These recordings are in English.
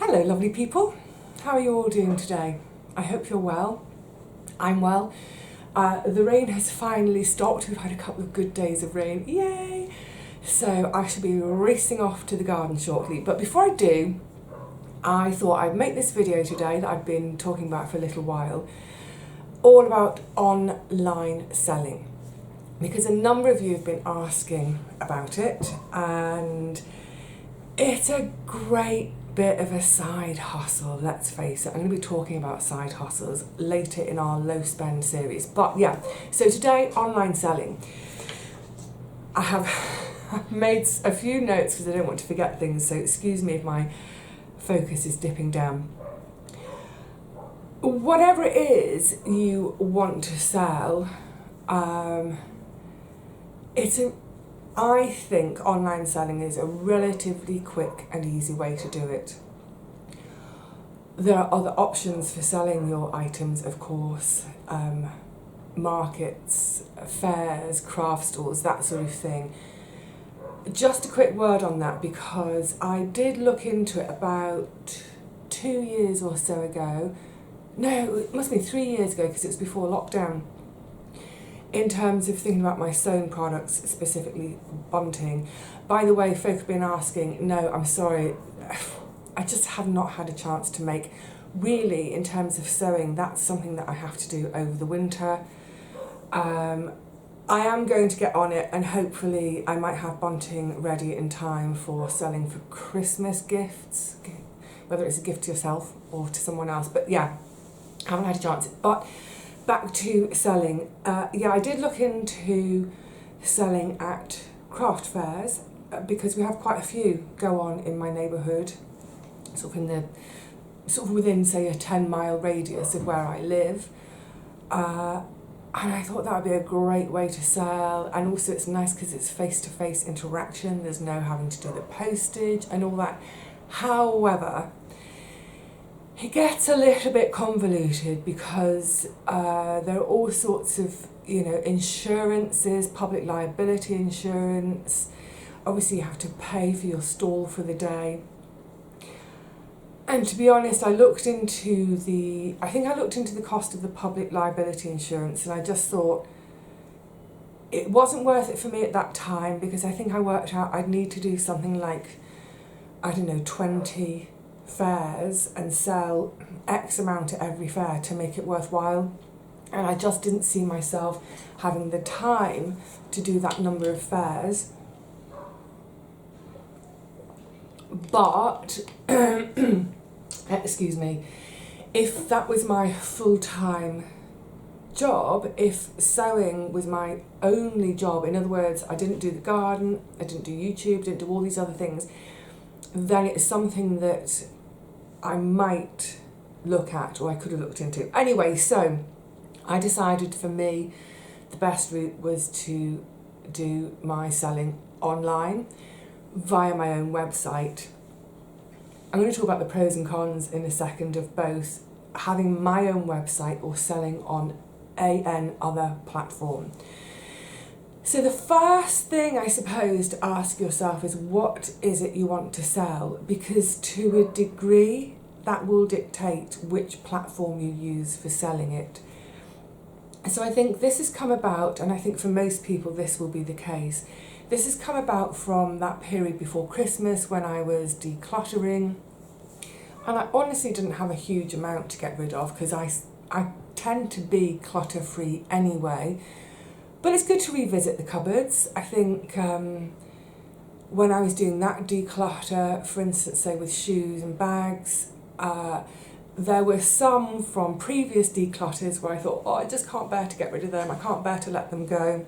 Hello lovely people, how are you all doing today? I hope you're well. I'm well. The rain has finally stopped. We've had a couple of good days of rain, yay! So I shall be racing off to the garden shortly, but before I do, I thought I'd make this video today that I've been talking about for a little while, all about online selling, because a number of you have been asking about it, and it's a great bit of a side hustle, let's face it. I'm going to be talking about side hustles later in our low spend series, but yeah, so today, online selling. I have made a few notes because I don't want to forget things, so excuse me if my focus is dipping down. Whatever it is you want to sell, I think online selling is a relatively quick and easy way to do it. There are other options for selling your items, of course, markets, fairs, craft stores, that sort of thing. Just a quick word on that, because I did look into it about 2 years or so ago. No, it must be 3 years ago because it was before lockdown. In terms of thinking about my sewn products, specifically bunting. By the way, folk have been asking, no, I'm sorry, I just have not had a chance to make. Really, in terms of sewing, that's something that I have to do over the winter. I am going to get on it, and hopefully I might have bunting ready in time for selling for Christmas gifts, whether it's a gift to yourself or to someone else. But yeah, I haven't had a chance. But back to selling. Yeah, I did look into selling at craft fairs because we have quite a few go on in my neighbourhood, sort of within, say, a 10-mile radius of where I live. And I thought that would be a great way to sell, and also it's nice because it's face-to-face interaction. There's no having to do the postage and all that. However, it gets a little bit convoluted because there are all sorts of, insurances, public liability insurance. Obviously you have to pay for your stall for the day. And to be honest, I looked into the cost of the public liability insurance, and I just thought it wasn't worth it for me at that time, because I think I worked out I'd need to do something like, 20 fairs and sell X amount at every fair to make it worthwhile. And I just didn't see myself having the time to do that number of fairs. But excuse me, if that was my full-time job, if sewing was my only job, in other words, I didn't do the garden, I didn't do YouTube, didn't do all these other things, then it's something that I might look at, or I could have looked into. Anyway, so I decided for me the best route was to do my selling online via my own website. I'm going to talk about the pros and cons in a second of both having my own website or selling on other platform. So the first thing, I suppose, to ask yourself is, what is it you want to sell? Because to a degree, that will dictate which platform you use for selling it. So I think this has come about, and I think for most people this will be the case. This has come about from that period before Christmas when I was decluttering, and I honestly didn't have a huge amount to get rid of because I tend to be clutter free anyway. But it's good to revisit the cupboards. I think when I was doing that declutter, for instance, say with shoes and bags, there were some from previous declutters where I thought, I just can't bear to get rid of them, I can't bear to let them go.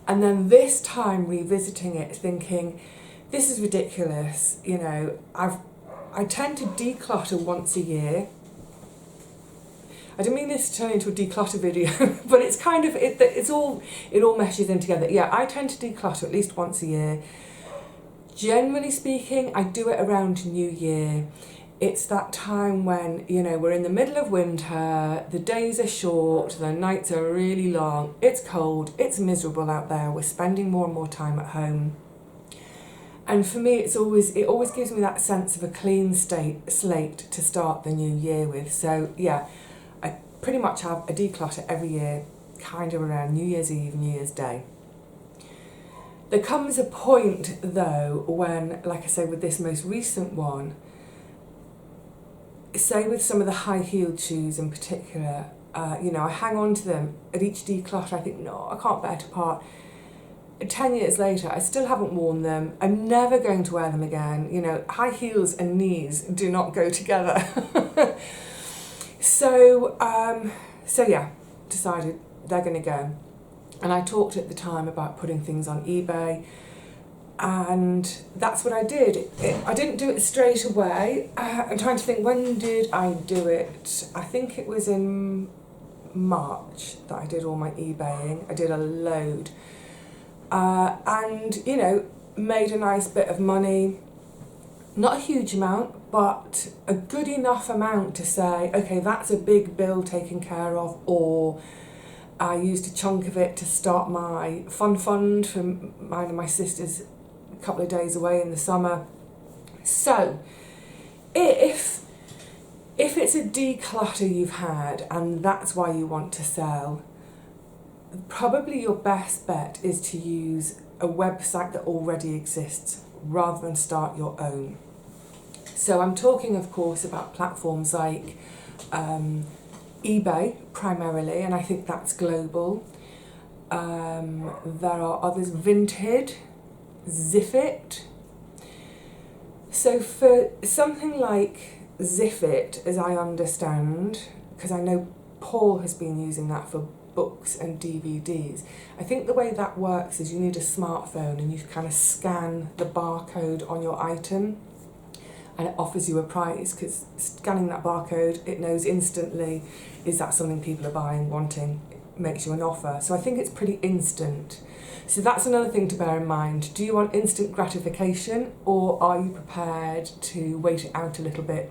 And then this time revisiting it, thinking, this is ridiculous, I tend to declutter once a year. I didn't mean this to turn into a declutter video, but it's kind of, it all meshes in together. Yeah, I tend to declutter at least once a year. Generally speaking, I do it around New Year. It's that time when, we're in the middle of winter, the days are short, the nights are really long, it's cold, it's miserable out there, we're spending more and more time at home. And for me, it always gives me that sense of a clean slate to start the new year with. So yeah, I pretty much have a declutter every year, kind of around New Year's Eve, New Year's Day. There comes a point though when, like I say, with this most recent one, say with some of the high-heeled shoes in particular, I hang on to them at each declutter. I think, no, I can't bear to part. 10 years later, I still haven't worn them. I'm never going to wear them again. High heels and knees do not go together. So yeah, decided they're going to go. And I talked at the time about putting things on eBay, and that's what I did. I didn't do it straight away. I'm trying to think, when did I do it? I think it was in March that I did all my eBaying. I did a load. And made a nice bit of money, not a huge amount, but a good enough amount to say, okay, that's a big bill taken care of, or I used a chunk of it to start my fund for mine and my sisters a couple of days away in the summer. So if it's a declutter you've had and that's why you want to sell, probably your best bet is to use a website that already exists rather than start your own. So I'm talking, of course, about platforms like eBay primarily, and I think that's global. There are others, Vinted, Ziffit. So for something like Ziffit, as I understand, because I know Paul has been using that for books and DVDs. I think the way that works is you need a smartphone and you kind of scan the barcode on your item and it offers you a price, because scanning that barcode, it knows instantly, is that something people are buying, wanting, it makes you an offer. So I think it's pretty instant. So that's another thing to bear in mind. Do you want instant gratification, or are you prepared to wait it out a little bit?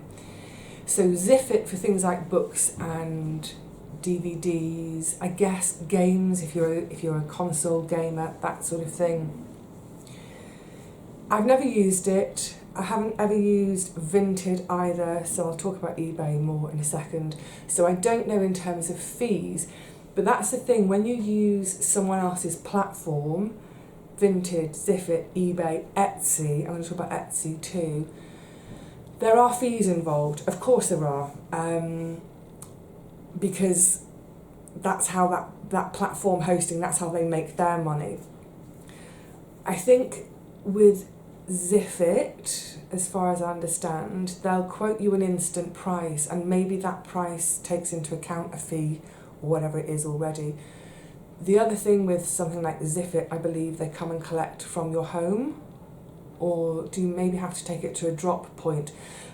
So Ziffit for things like books and DVDs, I guess games, if you're a console gamer, that sort of thing. I've never used it. I haven't ever used Vinted either, so I'll talk about eBay more in a second. So I don't know in terms of fees, but that's the thing, when you use someone else's platform, Vinted, Ziffit, eBay, Etsy, I'm going to talk about Etsy too, there are fees involved. Of course there are. Because that's how that platform hosting, that's how they make their money. I think with Ziffit, as far as I understand, they'll quote you an instant price, and maybe that price takes into account a fee or whatever it is already. The other thing with something like Ziffit, I believe they come and collect from your home, or do you maybe have to take it to a drop point?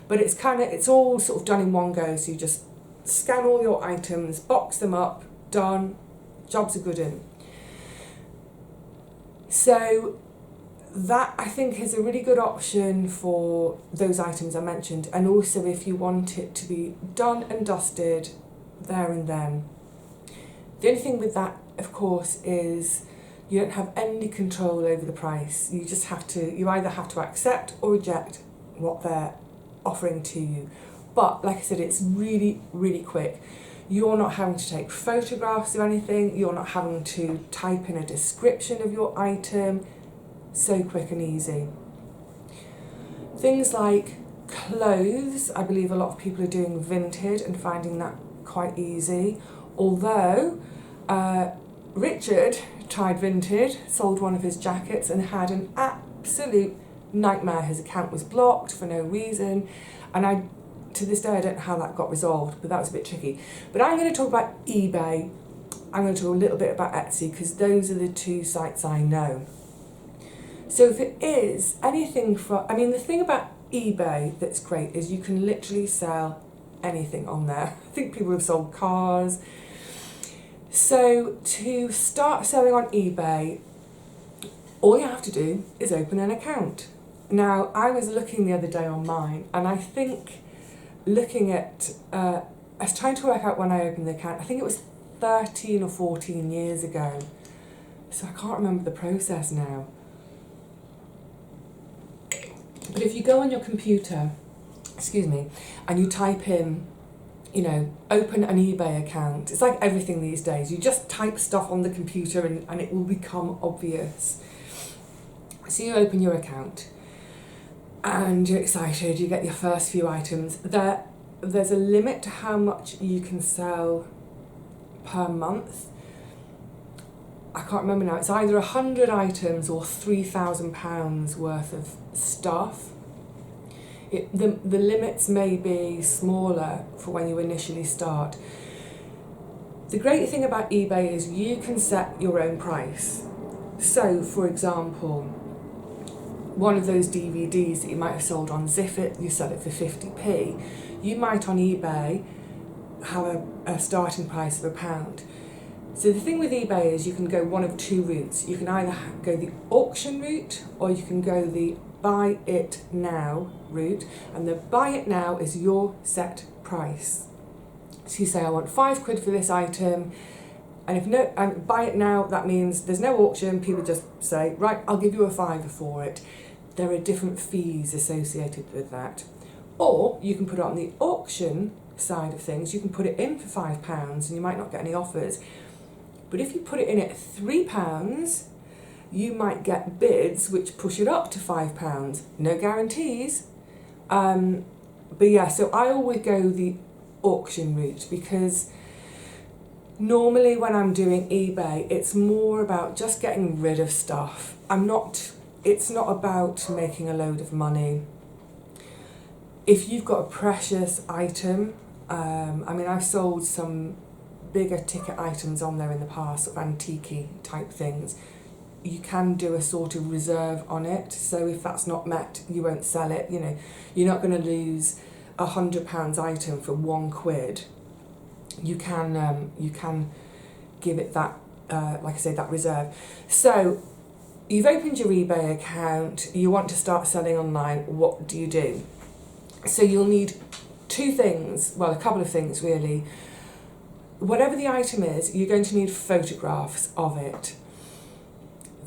But it's all sort of done in one go, so you just scan all your items, box them up, done, job's a good in. So that, I think, is a really good option for those items I mentioned, and also if you want it to be done and dusted there and then. The only thing with that, of course, is you don't have any control over the price. You either have to accept or reject what they're offering to you. But like I said, it's really, really quick. You're not having to take photographs of anything. You're not having to type in a description of your item. So quick and easy. Things like clothes, I believe a lot of people are doing Vinted and finding that quite easy. Although Richard tried Vinted, sold one of his jackets and had an absolute nightmare. His account was blocked for no reason, and to this day I don't know how that got resolved, but that was a bit tricky. But I'm going to talk about eBay. I'm going to talk a little bit about Etsy, because those are the two sites I know. So if it is anything the thing about eBay that's great is you can literally sell anything on there. I think people have sold cars. So to start selling on eBay, all you have to do is open an account. Now, I was looking the other day on mine, and I think looking at, I was trying to work out when I opened the account. I think it was 13 or 14 years ago. So I can't remember the process now. But if you go on your computer, and you type in, open an eBay account, it's like everything these days. You just type stuff on the computer and it will become obvious. So you open your account and you're excited, you get your first few items. There's a limit to how much you can sell per month. I can't remember now, it's either 100 items or £3,000 worth of stuff. The limits may be smaller for when you initially start. The great thing about eBay is you can set your own price. So, for example, one of those DVDs that you might have sold on Ziffit, you sell it for 50p. You might on eBay have a starting price of £1. So the thing with eBay is you can go one of two routes. You can either go the auction route or you can go the buy it now route, and the buy it now is your set price. So you say, I want £5 for this item, and buy it now, that means there's no auction. People just say, right, I'll give you a £5 for it. There are different fees associated with that. Or you can put it on the auction side of things. You can put it in for £5 and you might not get any offers. But if you put it in at £3, you might get bids which push it up to £5. No guarantees. But yeah, so I always go the auction route, because normally when I'm doing eBay, it's more about just getting rid of stuff. It's not about making a load of money. If you've got a precious item, I've sold some bigger ticket items on there in the past, sort of antique-y type things. You can do a sort of reserve on it, so if that's not met, you won't sell it. You're not going to lose £100 item for £1. You can give it that, like I say, that reserve. So you've opened your eBay account, you want to start selling online. What do you do? So you'll need two things, well, a couple of things really. Whatever the item is, you're going to need photographs of it.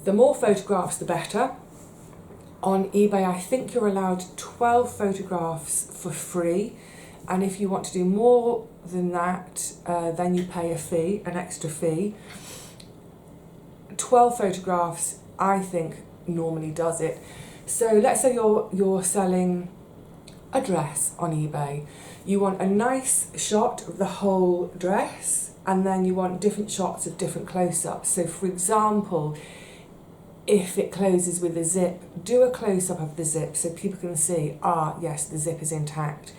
The more photographs, the better. On eBay, I think you're allowed 12 photographs for free. And if you want to do more than that, then you pay a fee, an extra fee. 12 photographs, I think, normally does it. So let's say you're selling a dress on eBay. You want a nice shot of the whole dress, and then you want different shots of different close-ups. So for example, if it closes with a zip, do a close-up of the zip so people can see, yes, the zip is intact.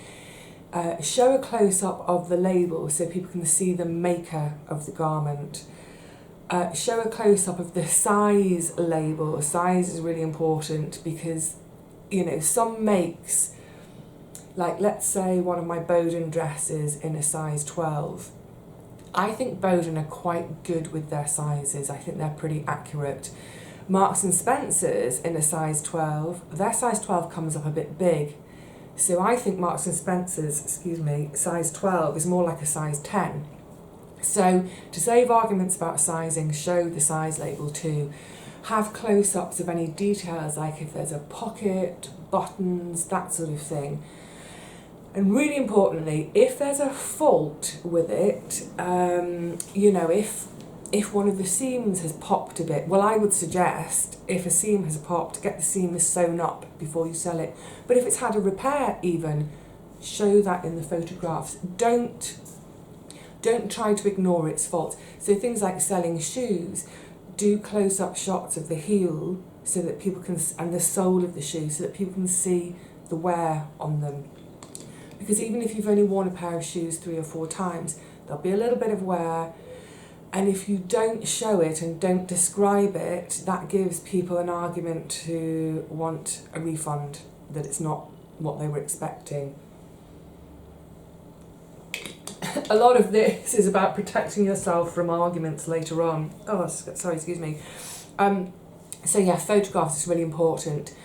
Show a close-up of the label so people can see the maker of the garment. Show a close-up of the size label. Size is really important because, some makes, like let's say one of my Bowden dresses in a size 12. I think Bowden are quite good with their sizes. I think they're pretty accurate. Marks and Spencer's in a size 12, their size 12 comes up a bit big. So I think Marks and Spencer's, size 12 is more like a size 10. So to save arguments about sizing, show the size label too. Have close-ups of any details, like if there's a pocket, buttons, that sort of thing. And really importantly, if there's a fault with it, if one of the seams has popped a bit, well, I would suggest if a seam has popped, get the seam sewn up before you sell it. But if it's had a repair even, show that in the photographs. Don't try to ignore its fault. So things like selling shoes, do close-up shots of the heel so that people can, and the sole of the shoe, so that people can see the wear on them. Because even if you've only worn a pair of shoes 3 or 4 times, there'll be a little bit of wear. And if you don't show it and don't describe it, that gives people an argument to want a refund, that it's not what they were expecting. A lot of this is about protecting yourself from arguments later on. So yeah, photographs is really important.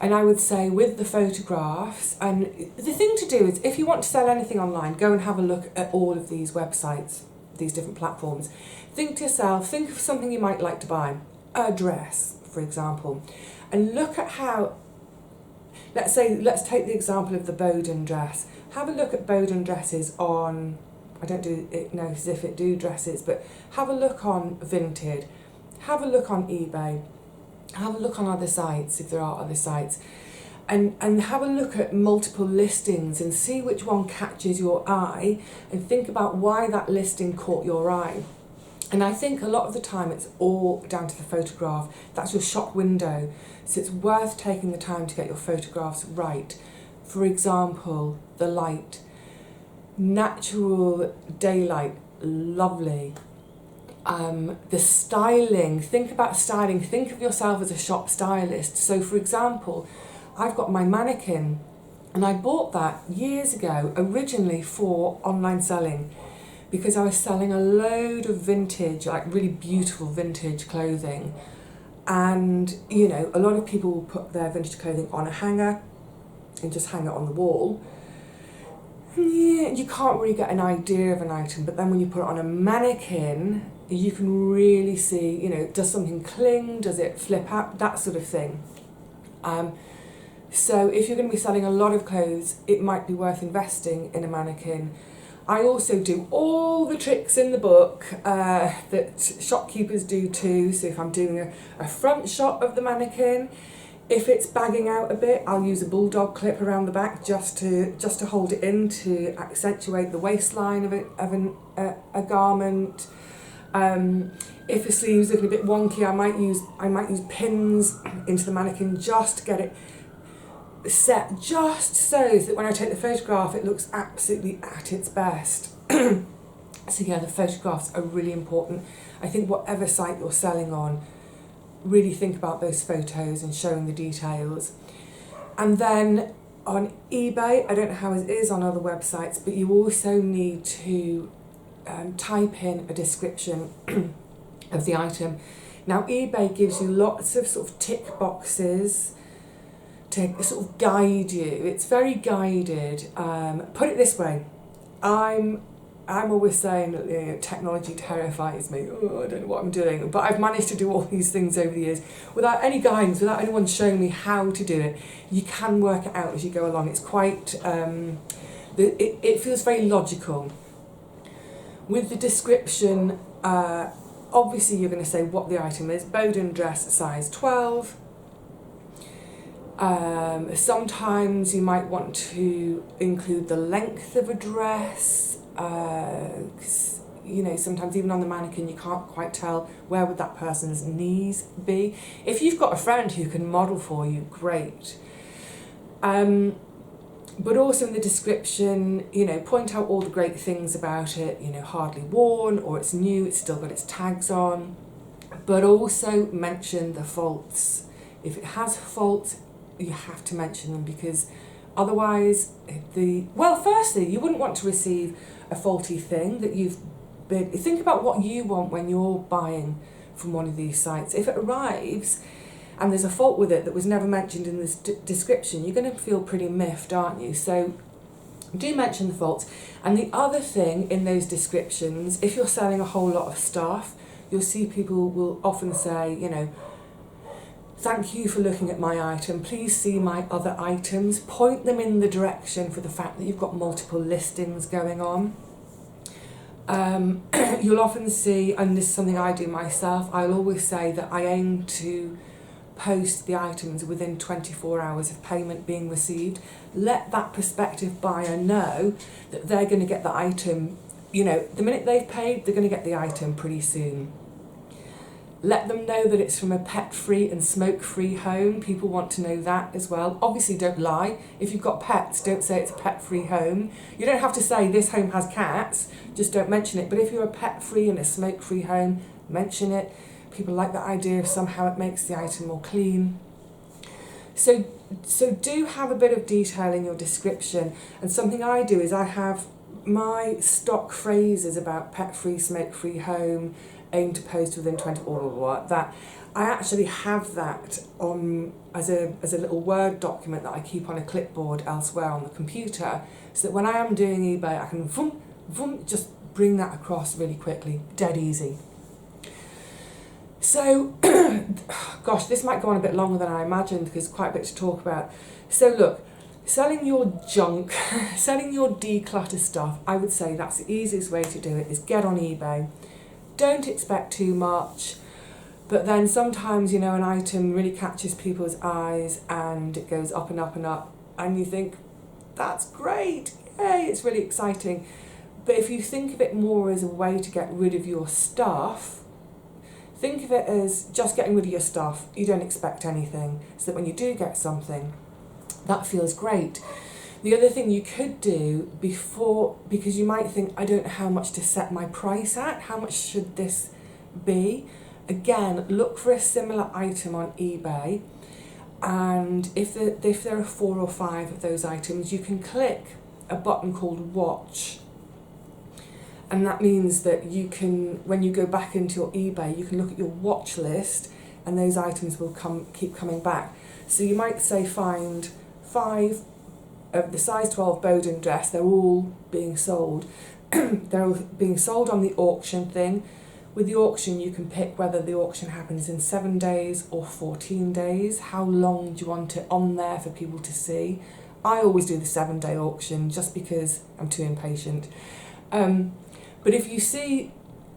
And I would say with the photographs, and the thing to do is, if you want to sell anything online, go and have a look at all of these websites, these different platforms. Think to yourself, think of something you might like to buy, a dress, for example, and look at how, let's take the example of the Bowden dress. Have a look at Bowden dresses on, I don't do it know as if it do dresses, but have a look on Vinted, have a look on eBay, have a look on other sites if there are other sites, and have a look at multiple listings and see which one catches your eye and think about why that listing caught your eye. And I think a lot of the time it's all down to the photograph. That's your shop window. So it's worth taking the time to get your photographs right. For example, the light. Natural daylight, lovely. The styling, think about styling. Think of yourself as a shop stylist. So for example, I've got my mannequin and I bought that years ago, originally for online selling, because I was selling a load of vintage, like really beautiful vintage clothing. And, you know, a lot of people will put their vintage clothing on a hanger and just hang it on the wall. Yeah, you can't really get an idea of an item, but then when you put it on a mannequin, you can really see, you know, does something cling, does it flip out, that sort of thing. So if you're going to be selling a lot of clothes, it might be worth investing in a mannequin. I also do all the tricks in the book that shopkeepers do too. So if I'm doing a front shot of the mannequin, if it's bagging out a bit, I'll use a bulldog clip around the back just to hold it in, to accentuate the waistline of a garment. If the sleeve's looking a bit wonky, I might use pins into the mannequin just to get it set just so that when I take the photograph it looks absolutely at its best. So yeah, the photographs are really important. I think whatever site you're selling on, really think about those photos and showing the details. And then on eBay, I don't know how it is on other websites, but you also need to type in a description of the item. Now eBay gives you lots of sort of tick boxes to sort of guide you. It's very guided. Put it this way, I'm always saying that, you know, technology terrifies me. Oh, I don't know what I'm doing. But I've managed to do all these things over the years without any guidance, without anyone showing me how to do it. You can work it out as you go along. It's quite, it feels very logical. With the description, obviously you're going to say what the item is. Bowden dress, size 12. Sometimes you might want to include the length of a dress, 'cause, you know, sometimes even on the mannequin you can't quite tell where would that person's knees be. If you've got a friend who can model for you, great. But also in the description, you know, point out all the great things about it, you know, hardly worn, or it's new, it's still got its tags on, but also mention the faults. If it has faults, you have to mention them, because otherwise firstly, you wouldn't want to receive a faulty thing that you've been. Think about what you want when you're buying from one of these sites. If it arrives and there's a fault with it that was never mentioned in this description, you're going to feel pretty miffed, aren't you? So do mention the faults. And the other thing in those descriptions, if you're selling a whole lot of stuff, you'll see people will often say, you know, thank you for looking at my item, please see my other items. Point them in the direction for the fact that you've got multiple listings going on. You'll often see, and this is something I do myself, I'll always say that I aim to post the items within 24 hours of payment being received. Let that prospective buyer know that they're going to get the item, you know, the minute they've paid, they're going to get the item pretty soon. Let them know that it's from a pet-free and smoke-free home. People want to know that as well. Obviously, don't lie. If you've got pets, don't say it's a pet-free home. You don't have to say this home has cats, just don't mention it. But if you're a pet-free and a smoke-free home, mention it. People like the idea of somehow it makes the item more clean. So do have a bit of detail in your description. And something I do is I have my stock phrases about pet-free, smoke-free home, aim to post within 24 that I actually have that on as a little Word document that I keep on a clipboard elsewhere on the computer, so that when I am doing eBay I can just bring that across really quickly, dead easy. So, gosh, this might go on a bit longer than I imagined because quite a bit to talk about. So look, selling your junk, selling your declutter stuff, I would say that's the easiest way to do it, is get on eBay. Don't expect too much, but then sometimes, you know, an item really catches people's eyes and it goes up and up and up, and you think, that's great, yay, it's really exciting. But if you think of it more as a way to get rid of your stuff, think of it as just getting rid of your stuff. You don't expect anything, so that when you do get something, that feels great. The other thing you could do before, because you might think, I don't know how much to set my price at, how much should this be? Again, look for a similar item on eBay, and if there are 4 or 5 of those items, you can click a button called watch. And that means that you can, when you go back into your eBay, you can look at your watch list and those items will keep coming back. So you might say find 5 of the size 12 Bowden dress, they're all being sold. They're all being sold on the auction thing. With the auction, you can pick whether the auction happens in 7 days or 14 days. How long do you want it on there for people to see? I always do the 7-day auction just because I'm too impatient. But if you see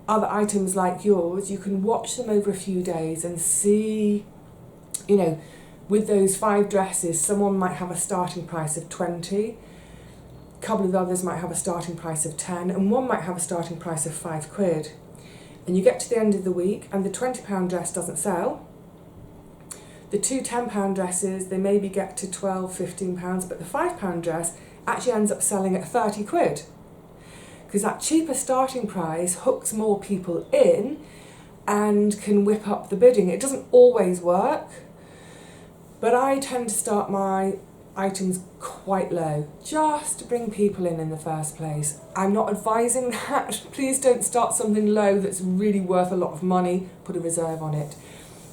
other items like yours, you can watch them over a few days and see, you know, with those 5 dresses, someone might have a starting price of 20, a couple of others might have a starting price of 10, and one might have a starting price of £5. And you get to the end of the week and the £20 dress doesn't sell. The 2 £10 dresses, they maybe get to £12, £15, but the £5 dress actually ends up selling at £30. Because that cheaper starting price hooks more people in and can whip up the bidding. It doesn't always work, but I tend to start my items quite low, just to bring people in the first place. I'm not advising that. Please don't start something low that's really worth a lot of money, put a reserve on it.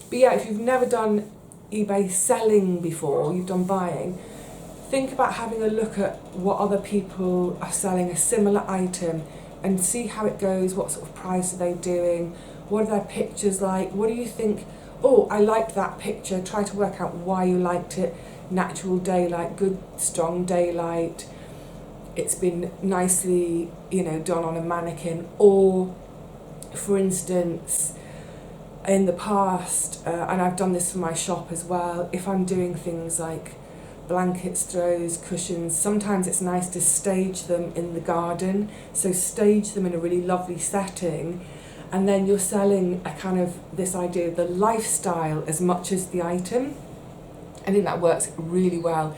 But yeah, if you've never done eBay selling before, you've done buying, think about having a look at what other people are selling a similar item and see how it goes, what sort of price are they doing, what are their pictures like, what do you think, oh, I liked that picture, try to work out why you liked it, natural daylight, good strong daylight, it's been nicely, you know, done on a mannequin, or for instance, in the past, and I've done this for my shop as well, if I'm doing things like blankets, throws, cushions, sometimes it's nice to stage them in the garden, so stage them in a really lovely setting, and then you're selling a kind of this idea of the lifestyle as much as the item. I think that works really well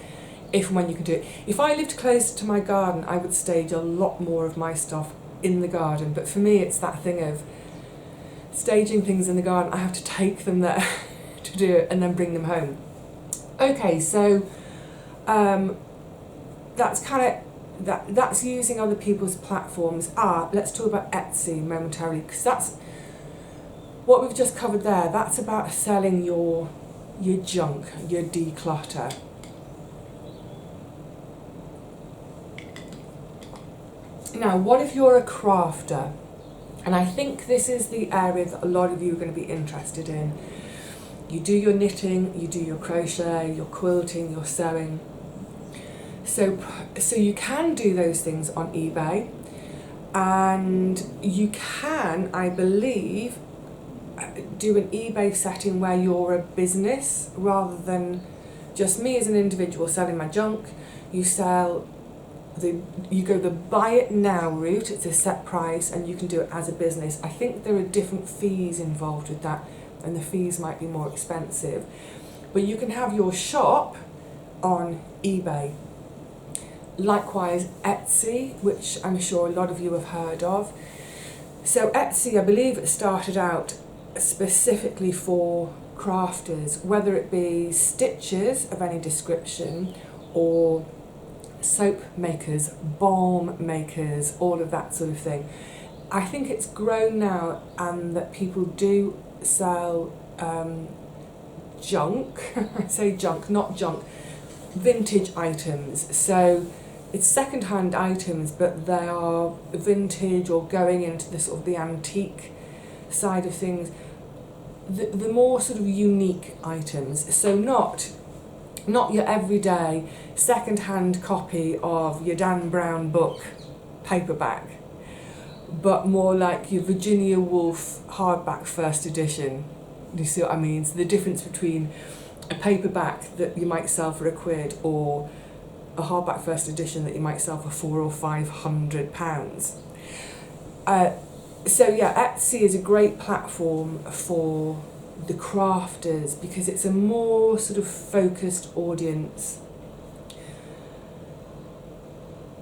if and when you can do it. If I lived closer to my garden, I would stage a lot more of my stuff in the garden, but for me it's that thing of staging things in the garden, I have to take them there to do it and then bring them home. Okay, so that's kind of that's using other people's platforms. Let's talk about Etsy momentarily, because that's what we've just covered there. That's about selling your junk, your declutter. Now, what if you're a crafter? And I think this is the area that a lot of you are going to be interested in. You do your knitting, you do your crochet, your quilting, your sewing. So you can do those things on eBay, and you can, I believe, do an eBay setting where you're a business rather than just me as an individual selling my junk. You go the buy it now route, it's a set price, and you can do it as a business. I think there are different fees involved with that, and the fees might be more expensive. But you can have your shop on eBay. Likewise, Etsy, which I'm sure a lot of you have heard of. So Etsy, I believe it started out specifically for crafters, whether it be stitches of any description or soap makers, balm makers, all of that sort of thing. I think it's grown now, and that people do sell junk, I say junk, not junk, vintage items. So it's second-hand items, but they are vintage or going into the sort of the antique side of things. the more sort of unique items. So not your everyday second-hand copy of your Dan Brown book paperback, but more like your Virginia Woolf hardback first edition. Do you see what I mean? So the difference between a paperback that you might sell for £1 or a hardback first edition that you might sell for £400 or £500. So yeah, Etsy is a great platform for the crafters because it's a more sort of focused audience.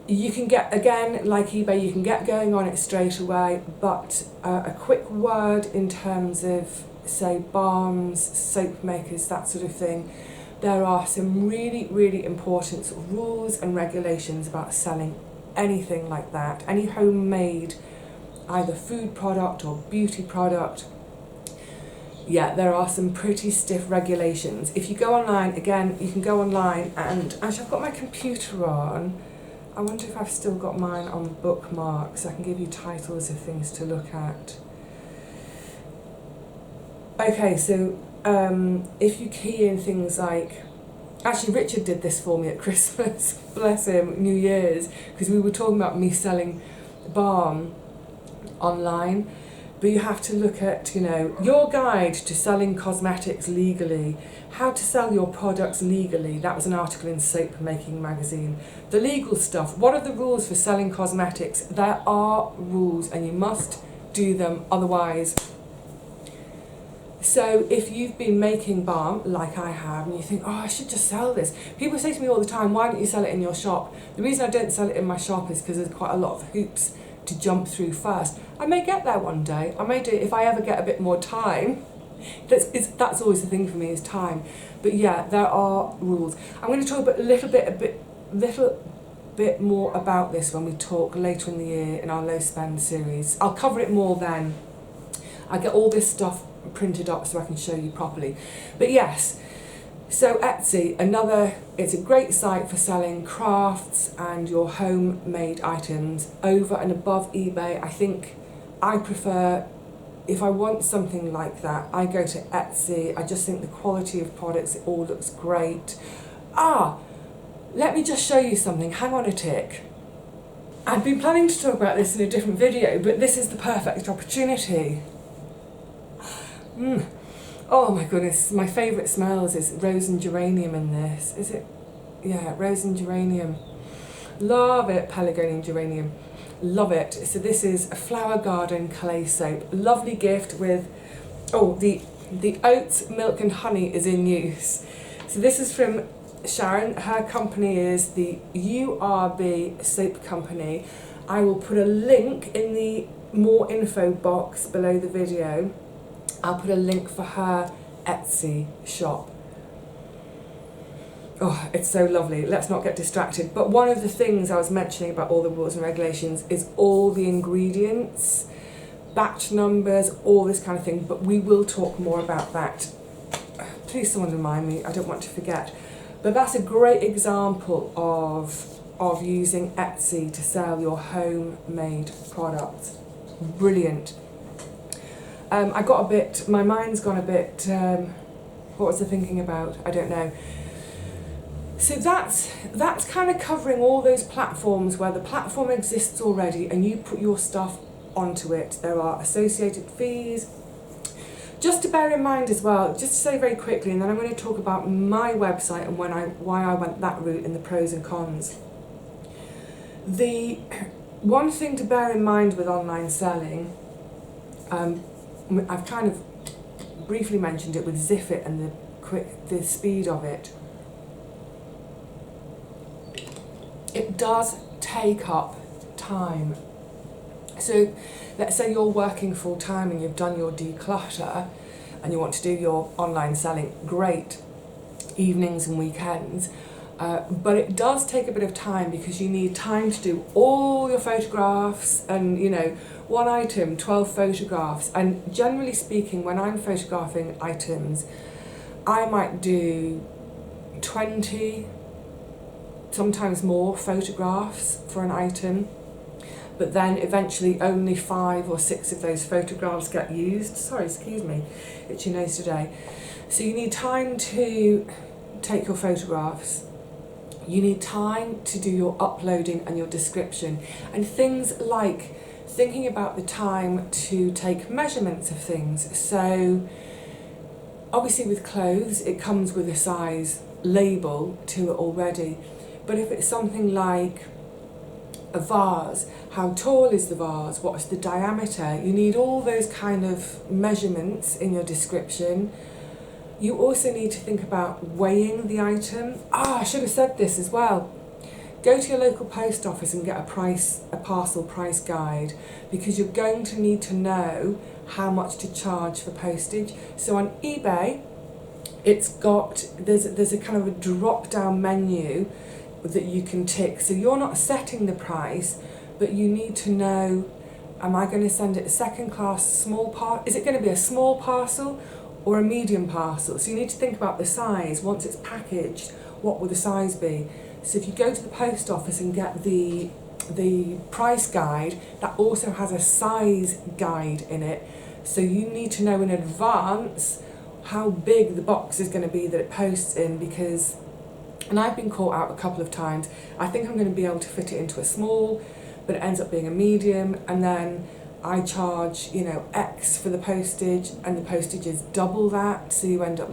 You can get, again, like eBay, you can get going on it straight away, but a quick word in terms of, say, balms, soap makers, that sort of thing. There are some really, really important sort of rules and regulations about selling anything like that, any homemade, either food product or beauty product. Yeah, there are some pretty stiff regulations. If you go online, again, you can go online and, actually I've got my computer on. I wonder if I've still got mine on bookmarks. I can give you titles of things to look at. Okay, so if you key in things like, actually Richard did this for me at Christmas, bless him, New Year's, because we were talking about me selling balm online, but you have to look at, you know, your guide to selling cosmetics legally, how to sell your products legally. That was an article in Soap Making magazine. The legal stuff, what are the rules for selling cosmetics? There are rules and you must do them, otherwise. So if you've been making balm, like I have, and you think, oh, I should just sell this. People say to me all the time, why don't you sell it in your shop? The reason I don't sell it in my shop is because there's quite a lot of hoops to jump through first. I may get there one day. I may do it if I ever get a bit more time. That's always the thing for me, is time. But yeah, there are rules. I'm going to talk a little bit more about this when we talk later in the year in our low spend series. I'll cover it more then. I get all this stuff printed up so I can show you properly. But yes, so Etsy, it's a great site for selling crafts and your homemade items over and above eBay. I think I prefer, if I want something like that, I go to Etsy. I just think the quality of products, it all looks great. Let me just show you something. Hang on a tick. I'd been planning to talk about this in a different video, but this is the perfect opportunity. Oh my goodness, my favourite smells is rose and geranium in this. Is it? Yeah, rose and geranium. Love it, Pelargonium geranium. Love it. So this is a Flower Garden clay soap. Lovely gift with, the oats, milk and honey is in use. So this is from Sharon. Her company is the URB Soap Company. I will put a link in the more info box below the video. I'll put a link for her Etsy shop. Oh, it's so lovely. Let's not get distracted. But one of the things I was mentioning about all the rules and regulations is all the ingredients, batch numbers, all this kind of thing. But we will talk more about that. Please someone remind me, I don't want to forget. But that's a great example of using Etsy to sell your homemade products. Brilliant. My mind's gone a bit, what was I thinking about? I don't know. So that's kind of covering all those platforms where the platform exists already and you put your stuff onto it. There are associated fees. Just to bear in mind as well, just to say very quickly, and then I'm going to talk about my website and why I went that route and the pros and cons. The one thing to bear in mind with online selling, I've kind of briefly mentioned it with Zip-It and the speed of it. It does take up time. So let's say you're working full time and you've done your declutter and you want to do your online selling, great, evenings and weekends. But it does take a bit of time because you need time to do all your photographs and, you know, one item, 12 photographs. And generally speaking, when I'm photographing items, I might do 20, sometimes more photographs for an item. but then eventually only 5 or 6 of those photographs get used. Sorry, excuse me, itchy nose today. So you need time to take your photographs. You need time to do your uploading and your description, and things like thinking about the time to take measurements of things. So obviously with clothes, it comes with a size label to it already. But if it's something like a vase, how tall is the vase? What's the diameter? You need all those kind of measurements in your description. You also need to think about weighing the item. I should have said this as well. Go to your local post office and get a parcel price guide, because you're going to need to know how much to charge for postage. So on eBay, there's a kind of a drop down menu that you can tick. So you're not setting the price, but you need to know, am I going to send it a second class small parcel? Is it going to be a small parcel or a medium parcel? So you need to think about the size. Once it's packaged, what will the size be? So if you go to the post office and get the price guide, that also has a size guide in it. So you need to know in advance how big the box is going to be that it posts in, because, and I've been caught out a couple of times, I think I'm going to be able to fit it into a small, but it ends up being a medium, and then I charge, X for the postage, and the postage is double that, so you end up,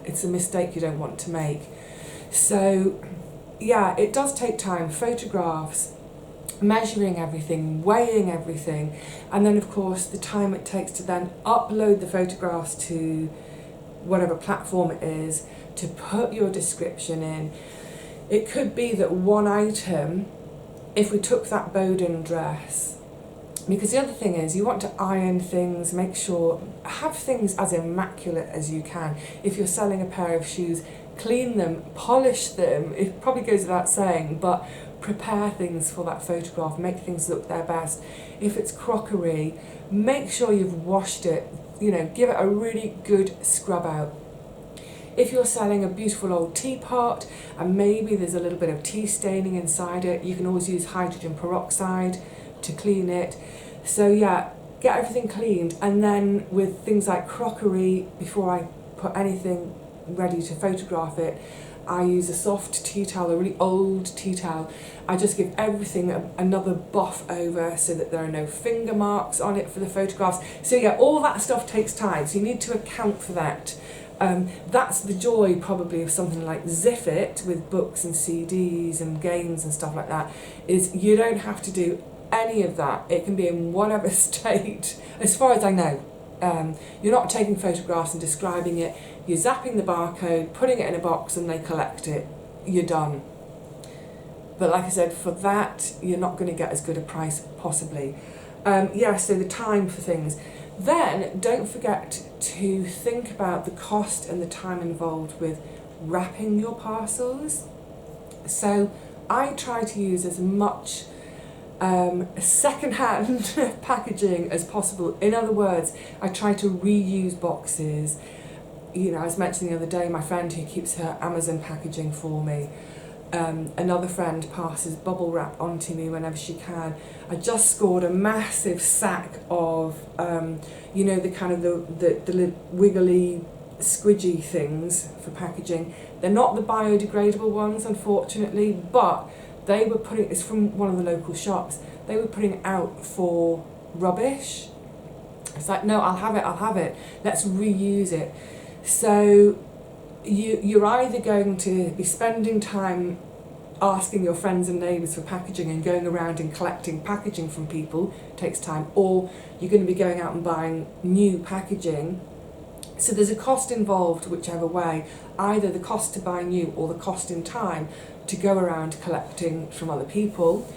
it's a mistake you don't want to make. So yeah, it does take time. Photographs, measuring everything, weighing everything, and then of course the time it takes to then upload the photographs to whatever platform it is, to put your description in. It could be that one item, if we took that Bowden dress, because the other thing is you want to iron things, make sure, have things as immaculate as you can. If you're selling a pair of shoes, clean them, polish them. It probably goes without saying, but prepare things for that photograph, make things look their best. If it's crockery, make sure you've washed it, give it a really good scrub out. If you're selling a beautiful old teapot and maybe there's a little bit of tea staining inside it, you can always use hydrogen peroxide to clean it. So yeah, get everything cleaned. And then with things like crockery, before I put anything ready to photograph it, I use a soft tea towel, a really old tea towel. I just give everything another buff over so that there are no finger marks on it for the photographs. So yeah, all that stuff takes time, so you need to account for that. That's the joy probably of something like Ziffit with books and CDs and games and stuff like that, is you don't have to do any of that. It can be in whatever state, as far as I know. You're not taking photographs and describing it, you're zapping the barcode, putting it in a box and they collect it, you're done. But like I said, for that you're not going to get as good a price possibly. So the time for things. Then don't forget to think about the cost and the time involved with wrapping your parcels. So I try to use as much second-hand packaging as possible. In other words, I try to reuse boxes. I was mentioning the other day, my friend who keeps her Amazon packaging for me, another friend passes bubble wrap onto me whenever she can. I just scored a massive sack of, the kind of the wiggly, squidgy things for packaging. They're not the biodegradable ones, unfortunately, but they were putting, it's from one of the local shops, they were putting it out for rubbish. It's like, no, I'll have it, let's reuse it. So you're either going to be spending time asking your friends and neighbours for packaging and going around and collecting packaging from people, takes time, or you're going to be going out and buying new packaging. So there's a cost involved whichever way, either the cost to buy new or the cost in time to go around collecting from other people.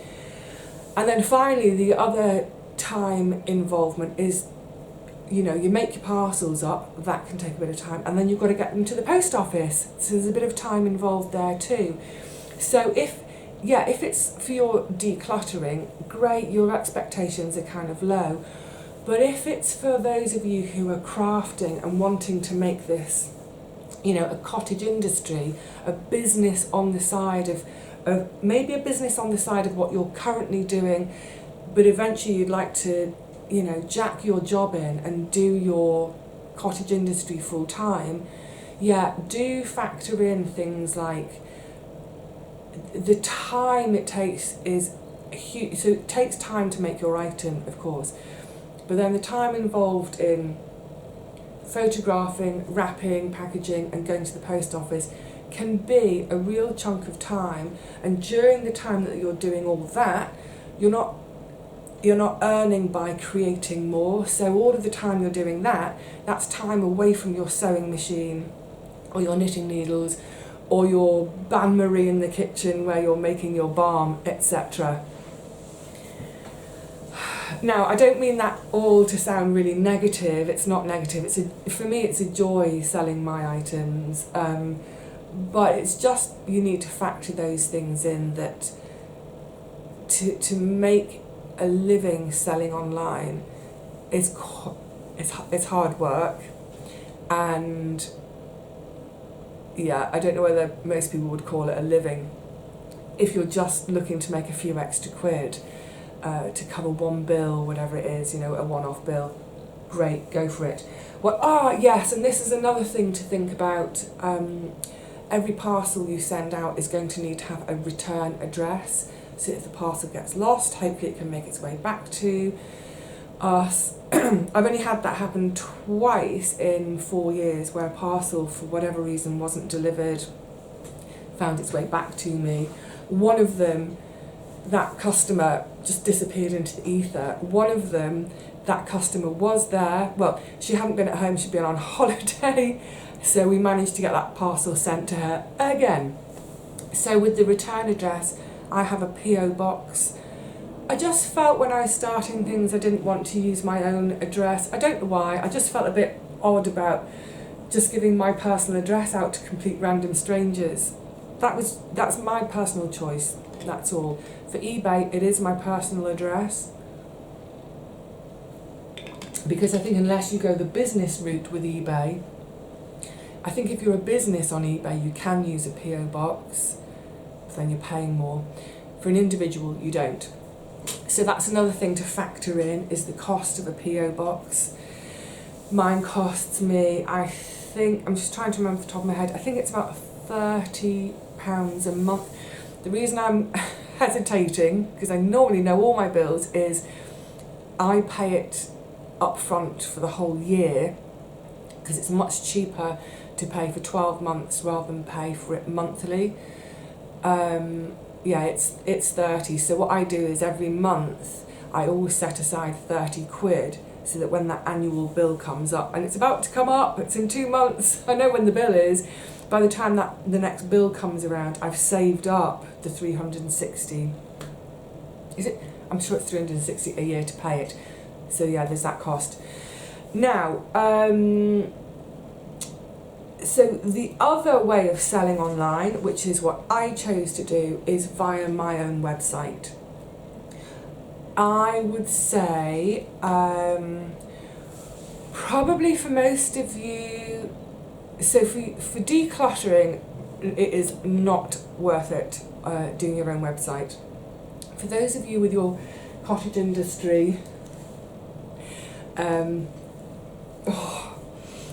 And then finally, the other time involvement is, you make your parcels up, that can take a bit of time, and then you've got to get them to the post office, so there's a bit of time involved there too. So if it's for your decluttering, great, your expectations are kind of low, but if it's for those of you who are crafting and wanting to make this, a cottage industry, a business on the side of of maybe a business on the side of what you're currently doing, but eventually you'd like to, you know, jack your job in and do your cottage industry full time, yeah, do factor in things like the time it takes is huge. So it takes time to make your item, of course, but then the time involved in photographing, wrapping, packaging and going to the post office can be a real chunk of time. And during the time that you're doing all that, you're not earning by creating more. So all of the time you're doing that, that's time away from your sewing machine or your knitting needles or your bain-marie in the kitchen where you're making your balm, etc. Now, I don't mean that all to sound really negative. It's not negative. For me, it's a joy selling my items. But it's just, you need to factor those things in, that to make a living selling online is it's hard work. And yeah, I don't know whether most people would call it a living. If you're just looking to make a few extra quid to cover one bill, whatever it is, you know, a one-off bill, great, go for it. Well, yes, and this is another thing to think about. Every parcel you send out is going to need to have a return address. So if the parcel gets lost, hopefully it can make its way back to us. I've only had that happen twice in 4 years, where a parcel, for whatever reason, wasn't delivered, found its way back to me. One of them, that customer just disappeared into the ether. One of them, that customer was there. Well, she hadn't been at home, she'd been on holiday. So we managed to get that parcel sent to her again. So with the return address, I have a PO box. I just felt when I was starting things, I didn't want to use my own address. I don't know why, I just felt a bit odd about just giving my personal address out to complete random strangers. That's my personal choice, that's all. For eBay, it is my personal address. Because I think unless you go the business route with eBay, I think if you're a business on eBay, you can use a PO box, then you're paying more. For an individual, you don't. So that's another thing to factor in, is the cost of a PO box. Mine costs me, I think, I'm just trying to remember off the top of my head, I think it's about £30 a month. The reason I'm hesitating, because I normally know all my bills, is I pay it up front for the whole year, because it's much cheaper to pay for 12 months rather than pay for it monthly. Yeah, it's 30. So what I do is every month I always set aside 30 quid, so that when that annual bill comes up, and it's about to come up, it's in 2 months, I know when the bill is, by the time that the next bill comes around, I've saved up the 360. Is it? I'm sure it's 360 a year to pay it. So yeah, there's that cost. Now, so the other way of selling online, which is what I chose to do, is via my own website. I would say probably for most of you, so for decluttering, it is not worth it doing your own website. For those of you with your cottage industry,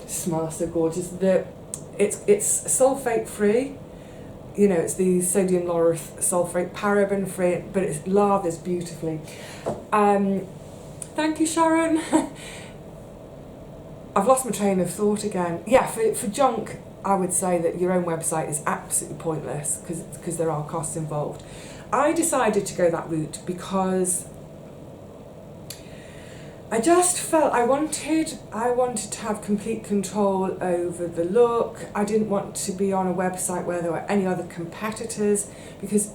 smells so gorgeous. It's sulfate free, you know, it's the sodium lauryl sulfate, paraben free, but it lathers beautifully. Thank you, Sharon. I've lost my train of thought again. Yeah, for junk, I would say that your own website is absolutely pointless, because there are costs involved. I decided to go that route because I just felt I wanted to have complete control over the look. I didn't want to be on a website where there were any other competitors, because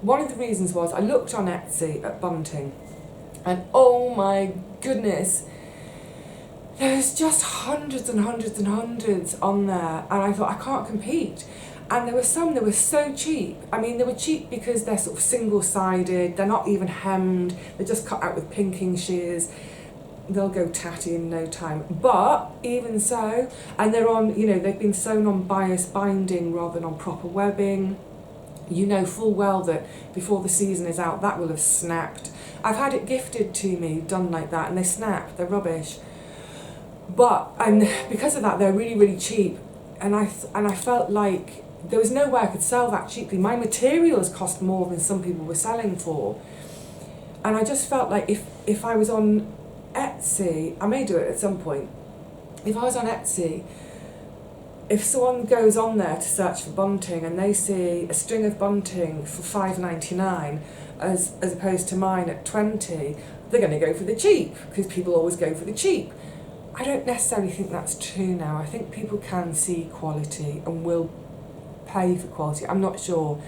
one of the reasons was I looked on Etsy at bunting, and oh my goodness, there's just hundreds and hundreds and hundreds on there, and I thought I can't compete. And there were some that were so cheap. I mean, they were cheap because they're sort of single-sided, they're not even hemmed, they're just cut out with pinking shears. They'll go tatty in no time. But even so, and they're on, you know, they've been sewn on bias binding rather than on proper webbing. you know full well that before the season is out, that will have snapped. I've had it gifted to me, done like that, and they snap, they're rubbish. But, and because of that, they're really, really cheap. And I felt like there was no way I could sell that cheaply. My materials cost more than some people were selling for. And I just felt like if I was on Etsy, I may do it at some point, if I was on Etsy, if someone goes on there to search for bunting and they see a string of bunting for $5.99 as opposed to mine at $20, they're going to go for the cheap, because people always go for the cheap. I don't necessarily think that's true now. I think people can see quality and will pay for quality. I'm not sure.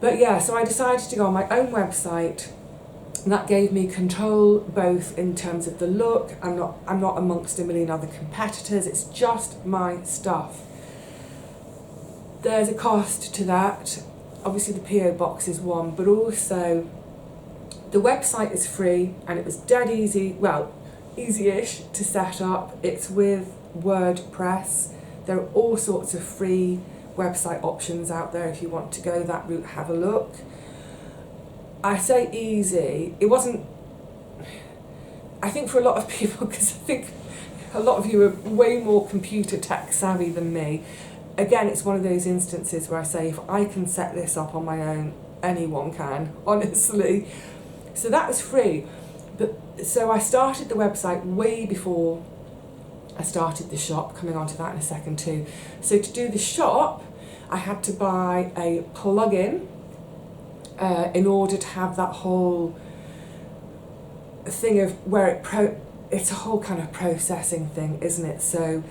But yeah, so I decided to go on my own website, and that gave me control both in terms of the look. I'm not amongst a million other competitors. It's just my stuff. There's a cost to that. Obviously the PO box is one, but also the website is free, and it was dead easy, well, easy-ish to set up. It's with WordPress. There are all sorts of free website options out there. If you want to go that route, have a look. I say easy, it wasn't, I think for a lot of people, because I think a lot of you are way more computer tech savvy than me, again, it's one of those instances where I say, if I can set this up on my own, anyone can, honestly. So that was free. But so I started the website way before I started the shop, coming on to that in a second too. So to do the shop, I had to buy a plugin in order to have that whole thing of where it's a whole kind of processing thing, isn't it? So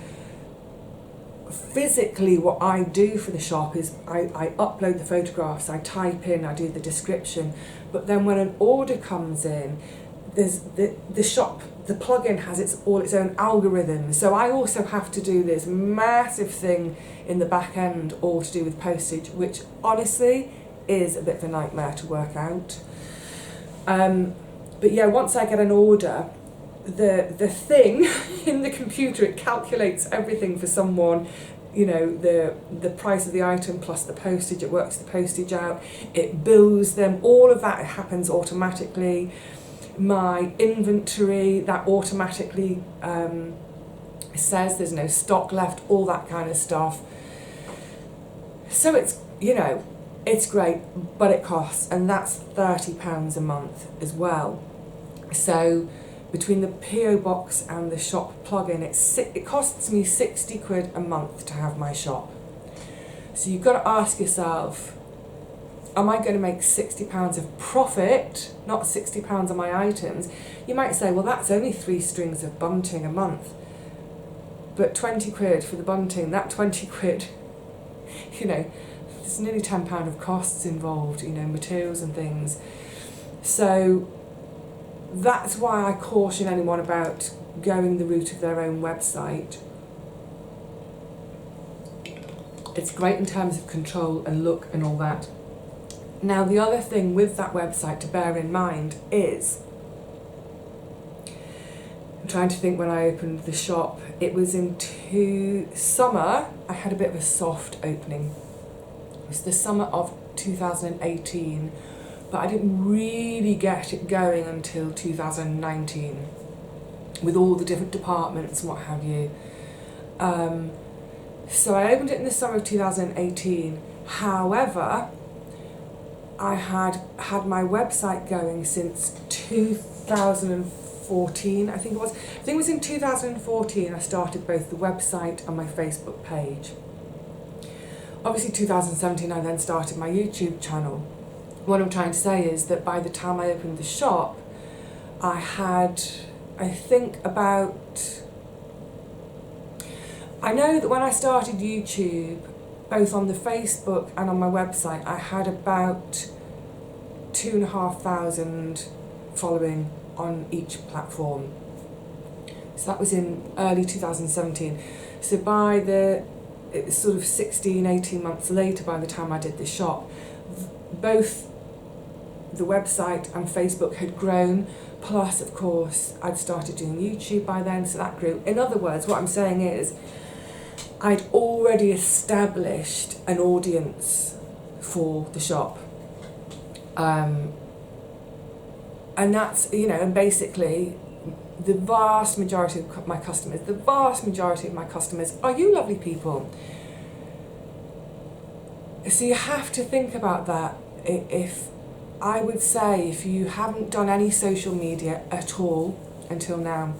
physically what I do for the shop is I upload the photographs, I type in, I do the description, but then when an order comes in, there's the shop, the plugin has all its own algorithms. So I also have to do this massive thing in the back end, all to do with postage, which honestly is a bit of a nightmare to work out. But yeah, once I get an order, the thing in the computer, it calculates everything for someone, you know, the price of the item plus the postage, it works the postage out, it bills them, all of that happens automatically. My inventory, that automatically says there's no stock left, all that kind of stuff. So it's, you know, it's great, but it costs, and that's £30 a month as well. So between the PO box and the shop plugin, it costs me 60 quid a month to have my shop. So you've got to ask yourself, am I going to make £60 of profit, not £60 on my items? You might say, well, that's only 3 strings of bunting a month. But 20 quid for the bunting, that 20 quid, you know, there's nearly £10 of costs involved, you know, materials and things. So that's why I caution anyone about going the route of their own website. It's great in terms of control and look and all that. Now, the other thing with that website to bear in mind is, I'm trying to think when I opened the shop, it was summer, I had a bit of a soft opening. It was the summer of 2018, but I didn't really get it going until 2019 with all the different departments and what have you. So I opened it in the summer of 2018. However, I had my website going since 2014, I think it was. I think it was in 2014 I started both the website and my Facebook page. Obviously 2017 I then started my YouTube channel. What I'm trying to say is that by the time I opened the shop, I had, I think about, I know that when I started YouTube, both on the Facebook and on my website, I had about 2,500 following on each platform. So that was in early 2017. So it was sort of 16, 18 months later by the time I did the shop, both the website and Facebook had grown, plus of course I'd started doing YouTube by then, so that grew. In other words, what I'm saying is, I'd already established an audience for the shop. And that's, and basically the vast majority of my customers are you lovely people. So you have to think about that. If I would say, if you haven't done any social media at all until now,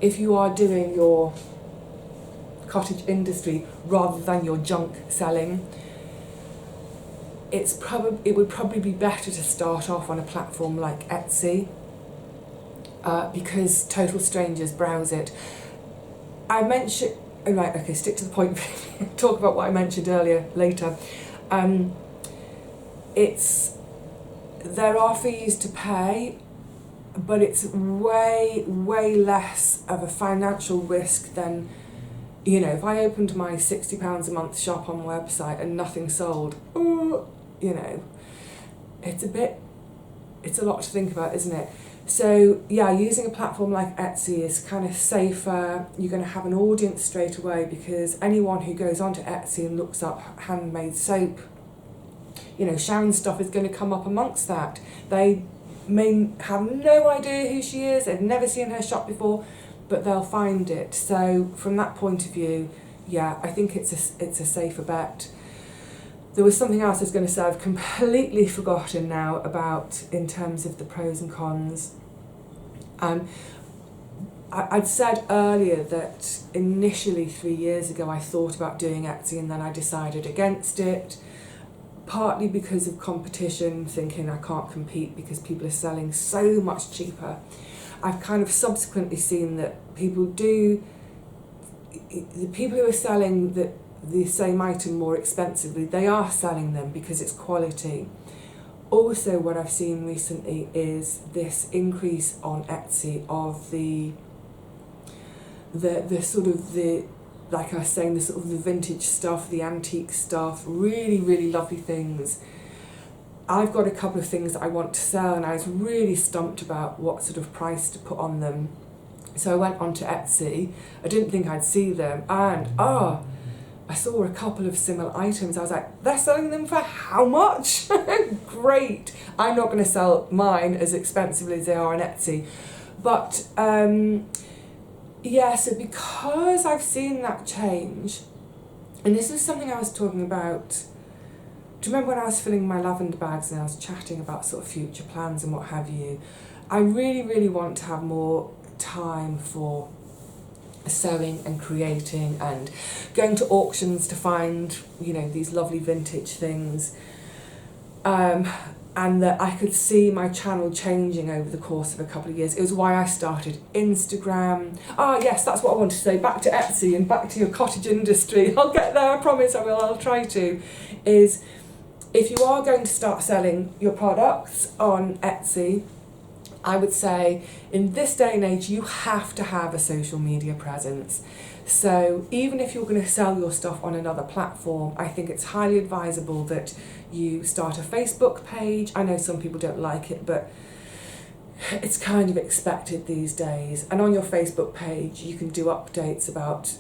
if you are doing your cottage industry rather than your junk selling, it would probably be better to start off on a platform like Etsy, because total strangers browse it. I mentioned, right, okay, stick to the point. Talk about what I mentioned earlier later. There are fees to pay, but it's way less of a financial risk than, if I opened my £60 a month shop on my website and nothing sold, it's a lot to think about, isn't it? So yeah, using a platform like Etsy is kind of safer. You're going to have an audience straight away, because anyone who goes onto Etsy and looks up handmade soap, Sharon's stuff is going to come up amongst that. They may have no idea who she is, they've never seen her shop before, but they'll find it. So from that point of view, yeah, I think it's a safer bet. There was something else I was going to say, I've completely forgotten now about, in terms of the pros and cons. I'd said earlier that initially 3 years ago I thought about doing Etsy, and then I decided against it, partly because of competition, thinking I can't compete because people are selling so much cheaper. I've kind of subsequently seen that the people who are selling the same item more expensively, they are selling them because it's quality. Also, what I've seen recently is this increase on Etsy of the sort of like I was saying, the sort of the vintage stuff, the antique stuff, really lovely things. I've got a couple of things that I want to sell, and I was really stumped about what sort of price to put on them. So I went onto Etsy. I didn't think I'd see them, and I saw a couple of similar items. I was like, they're selling them for how much? Great. I'm not going to sell mine as expensively as they are on Etsy. But yeah, so because I've seen that change, and this is something I was talking about. Do you remember when I was filling my lavender bags and I was chatting about sort of future plans and what have you? I really want to have more time for sewing and creating and going to auctions to find, these lovely vintage things. And that I could see my channel changing over the course of a couple of years. It was why I started Instagram. Yes, that's what I want to say. Back to Etsy and back to your cottage industry. I'll get there, I promise I will, I'll try to. Is if you are going to start selling your products on Etsy, I would say in this day and age you have to have a social media presence. So even if you're going to sell your stuff on another platform, I think it's highly advisable that you start a Facebook page. I know some people don't like it, but it's kind of expected these days. And on your Facebook page you can do updates about,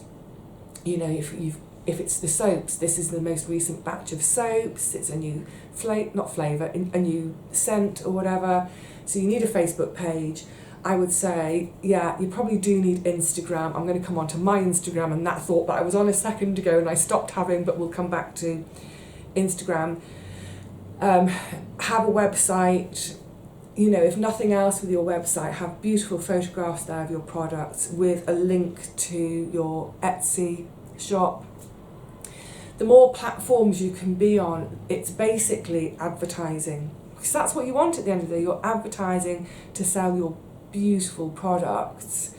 if it's the soaps, this is the most recent batch of soaps, it's a new a new scent or whatever. So you need a Facebook page. I would say, yeah, you probably do need Instagram. I'm going to come on to my Instagram and that thought that I was on a second ago and I stopped having, but we'll come back to Instagram. Have a website. If nothing else with your website, have beautiful photographs there of your products with a link to your Etsy shop. The more platforms you can be on, it's basically advertising. Because that's what you want at the end of the day. You're advertising to sell your beautiful products.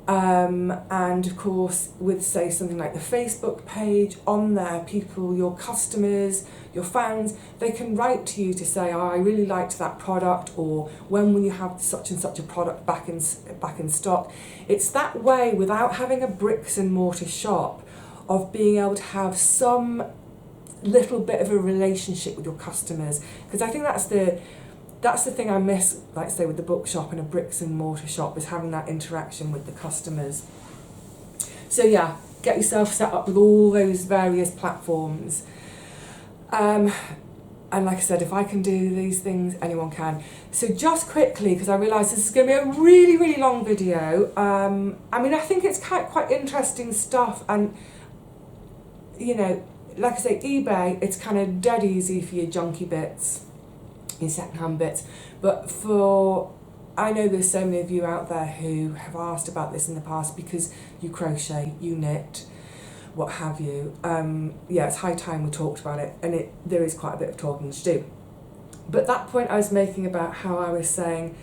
And of course, with say something like the Facebook page, on there, people, your customers, your fans, they can write to you to say, I really liked that product, or when will you have such and such a product back in stock. It's that way, without having a bricks and mortar shop, of being able to have some little bit of a relationship with your customers. Because I think that's the thing I miss, like say with the bookshop and a bricks and mortar shop, is having that interaction with the customers. So yeah, get yourself set up with all those various platforms. And like I said, if I can do these things, anyone can. So just quickly, because I realise this is going to be a really, really long video. I mean, I think it's quite interesting stuff. And, you know, like I say, eBay, it's kind of dead easy for your junky bits, your secondhand bits. But I know there's so many of you out there who have asked about this in the past because you crochet, you knit, what have you. Yeah, it's high time we talked about it, and there is quite a bit of talking to do. But that point I was making about how I was saying,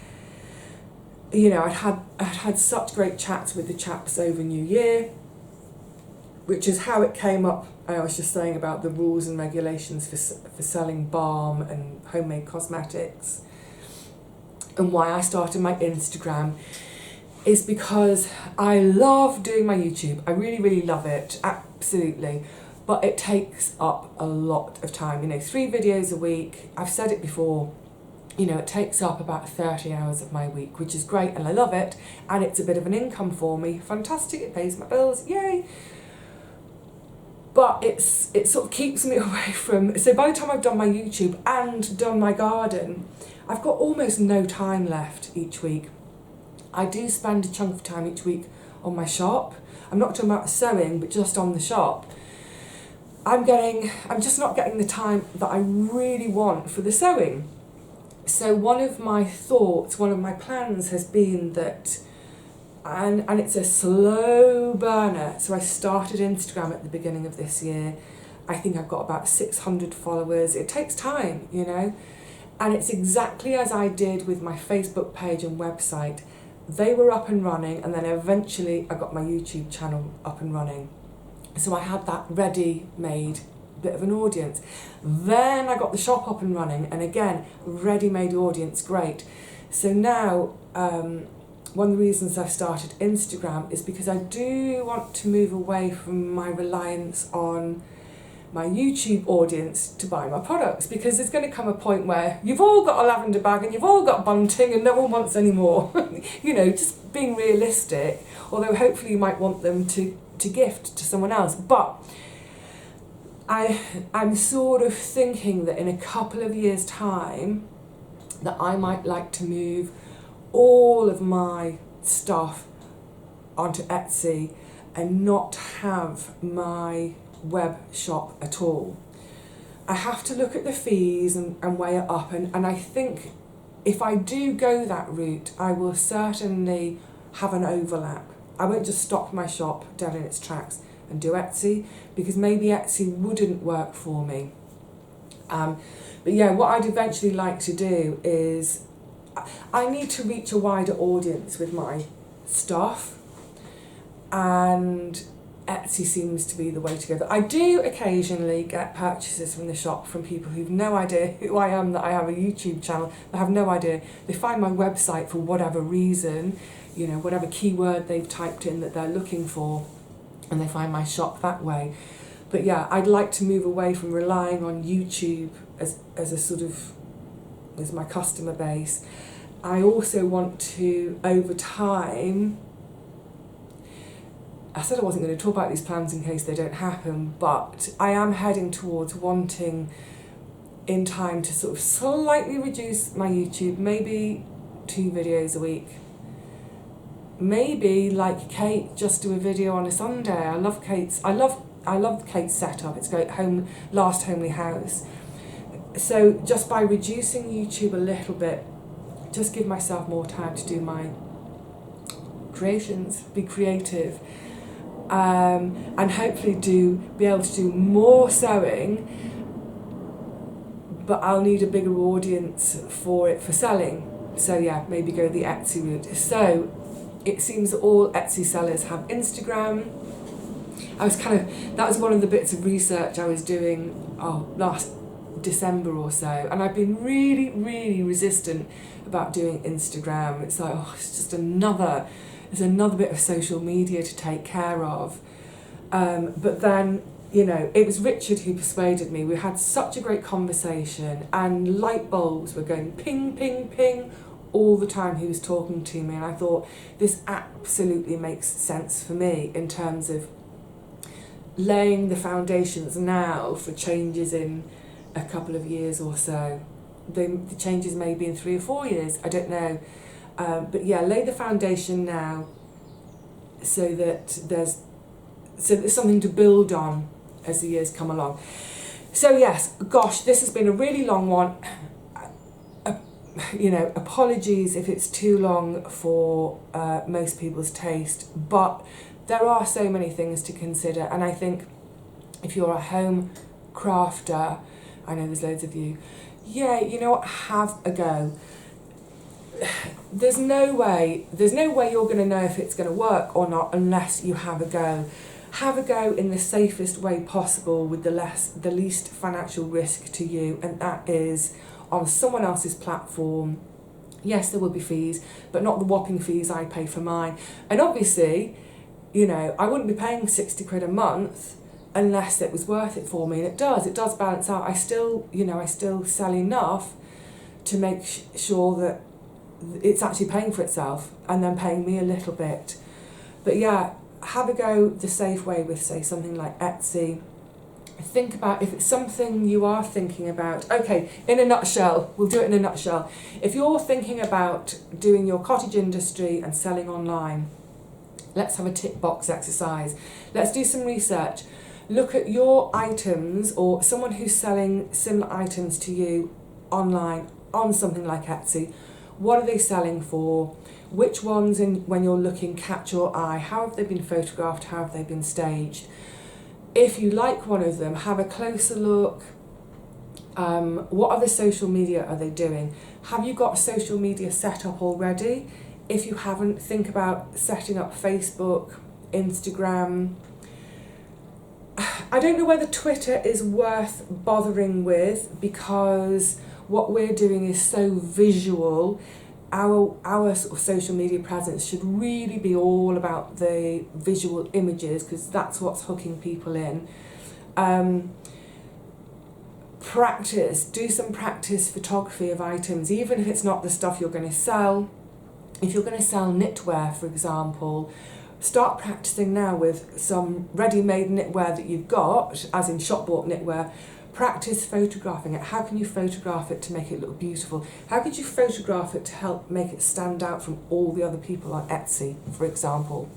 you know, I'd had such great chats with the chaps over New Year, which is how it came up. I was just saying about the rules and regulations for selling balm and homemade cosmetics, and why I started my Instagram is because I love doing my YouTube. I really, really love it, absolutely. But it takes up a lot of time. You know, 3 videos a week. I've said it before, you know, it takes up about 30 hours of my week, which is great and I love it. And it's a bit of an income for me. Fantastic, it pays my bills, yay. But it sort of keeps me away from, so by the time I've done my YouTube and done my garden, I've got almost no time left each week. I do spend a chunk of time each week on my shop. I'm not talking about sewing, but just on the shop. I'm just not getting the time that I really want for the sewing. So one of my plans has been that, and it's a slow burner. So I started Instagram at the beginning of this year. I think I've got about 600 followers. It takes time, you know. And it's exactly as I did with my Facebook page and website. They were up and running, and then eventually I got my YouTube channel up and running. So I had that ready-made bit of an audience. Then I got the shop up and running, and again, ready-made audience, great. So now, one of the reasons I've started Instagram is because I do want to move away from my reliance on my YouTube audience to buy my products, because there's going to come a point where you've all got a lavender bag and you've all got bunting and no one wants any more. You know, just being realistic, although hopefully you might want them to gift to someone else. But I'm sort of thinking that in a couple of years' time that I might like to move all of my stuff onto Etsy and not have my web shop at all. I have to look at the fees and weigh it up, and I think if I do go that route, I will certainly have an overlap. I won't just stop my shop dead in its tracks and do Etsy, because maybe Etsy wouldn't work for me. But yeah, what I'd eventually like to do is I need to reach a wider audience with my stuff, and Etsy seems to be the way to go. I do occasionally get purchases from the shop from people who've no idea who I am, that I have a YouTube channel. They have no idea. They find my website for whatever reason, you know, whatever keyword they've typed in that they're looking for, and they find my shop that way. But yeah, I'd like to move away from relying on YouTube as a sort of, as my customer base. I also want to, over time, I said I wasn't going to talk about these plans in case they don't happen, but I am heading towards wanting in time to sort of slightly reduce my YouTube, maybe 2 videos a week. Maybe, like Kate, just do a video on a Sunday. I love Kate's setup. It's great, last homely house. So just by reducing YouTube a little bit, just give myself more time to do my creations, be creative. And hopefully be able to do more sewing, but I'll need a bigger audience for selling. So yeah, maybe go the Etsy route. So it seems that all Etsy sellers have Instagram. That was one of the bits of research I was doing last December or so, and I've been really, really resistant about doing Instagram. It's like, it's just another bit of social media to take care of. But then, you know, it was Richard who persuaded me. We had such a great conversation, and light bulbs were going ping, ping, ping all the time. He was talking to me, and I thought, this absolutely makes sense for me in terms of laying the foundations now for changes in a couple of years or so. The changes may be in 3 or 4 years, I don't know. But yeah, lay the foundation now so that there's something to build on as the years come along. So yes, gosh, this has been a really long one. Apologies if it's too long for most people's taste, but there are so many things to consider, and I think if you're a home crafter, I know there's loads of you, have a go. There's no way you're going to know if it's going to work or not unless you have a go. Have a go in the safest way possible with the least financial risk to you, and that is on someone else's platform. Yes, there will be fees, but not the whopping fees I pay for mine. And obviously, I wouldn't be paying 60 quid a month unless it was worth it for me. And it does balance out. I still sell enough to make sure that it's actually paying for itself and then paying me a little bit. But yeah, have a go the safe way with, say, something like Etsy. Think about if it's something you are thinking about. Okay, in a nutshell, we'll do it in a nutshell. If you're thinking about doing your cottage industry and selling online, let's have a tick box exercise. Let's do some research. Look at your items or someone who's selling similar items to you online on something like Etsy. What are they selling for? Which ones, when you're looking, catch your eye? How have they been photographed? How have they been staged? If you like one of them, have a closer look. What other social media are they doing? Have you got social media set up already? If you haven't, think about setting up Facebook, Instagram. I don't know whether Twitter is worth bothering with, because what we're doing is so visual. Our sort of social media presence should really be all about the visual images, because that's what's hooking people in. Do some practice photography of items, even if it's not the stuff you're going to sell. If you're going to sell knitwear, for example, start practicing now with some ready-made knitwear that you've got, as in shop-bought knitwear. Practice photographing it. How can you photograph it to make it look beautiful? How could you photograph it to help make it stand out from all the other people on Etsy, for example?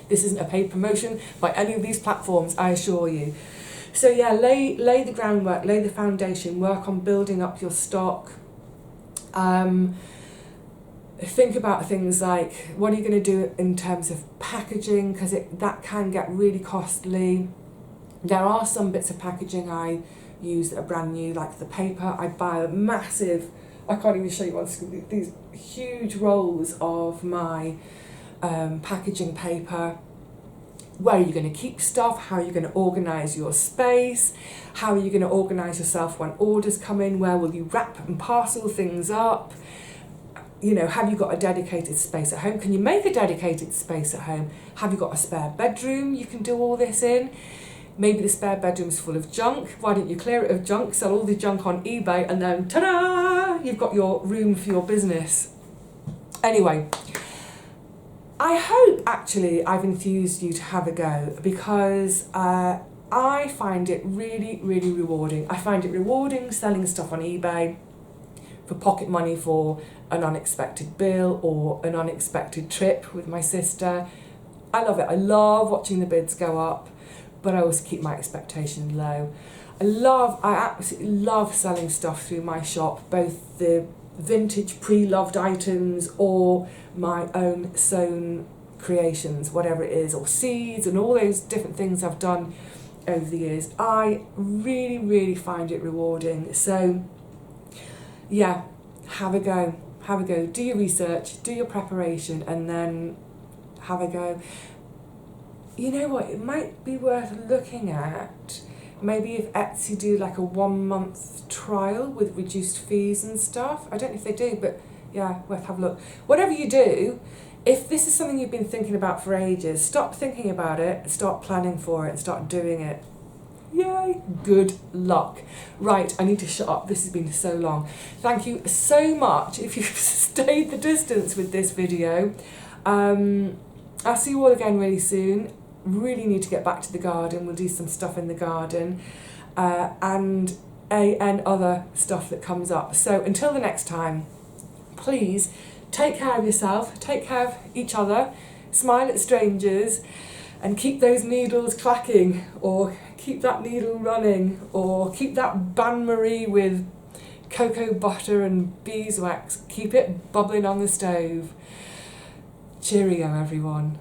This isn't a paid promotion by any of these platforms, I assure you. So yeah, lay the groundwork, lay the foundation, work on building up your stock. Think about things like, what are you going to do in terms of packaging, because that can get really costly. There are some bits of packaging I use that are brand new, like the paper. I buy a massive, I can't even show you one, these huge rolls of my packaging paper. Where are you going to keep stuff? How are you going to organise your space? How are you going to organise yourself when orders come in? Where will you wrap and parcel things up? Have you got a dedicated space at home? Can you make a dedicated space at home? Have you got a spare bedroom you can do all this in? Maybe the spare bedroom's full of junk. Why don't you clear it of junk, sell all the junk on eBay, and then ta-da! You've got your room for your business. Anyway, I hope actually I've enthused you to have a go, because I find it really, really rewarding. I find it rewarding selling stuff on eBay for pocket money for an unexpected bill or an unexpected trip with my sister. I love it. I love watching the bids go up, but I also keep my expectations low. I absolutely love selling stuff through my shop, both the vintage pre-loved items or my own sewn creations, whatever it is, or seeds and all those different things I've done over the years. I really, really find it rewarding. So yeah, have a go. Do your research, do your preparation, and then have a go. You know what, it might be worth looking at, maybe if Etsy do like a 1 month trial with reduced fees and stuff. I don't know if they do, but yeah, worth having a look. Whatever you do, if this is something you've been thinking about for ages, stop thinking about it, start planning for it, and start doing it. Yay, good luck. Right, I need to shut up, this has been so long. Thank you so much if you've stayed the distance with this video. I'll see you all again really soon. Really need to get back to the garden. We'll do some stuff in the garden. And and other stuff that comes up. So until the next time, please take care of yourself, take care of each other, smile at strangers, and keep those needles clacking, or keep that needle running, or keep that bain-marie with cocoa butter and beeswax, keep it bubbling on the stove. Cheerio, everyone.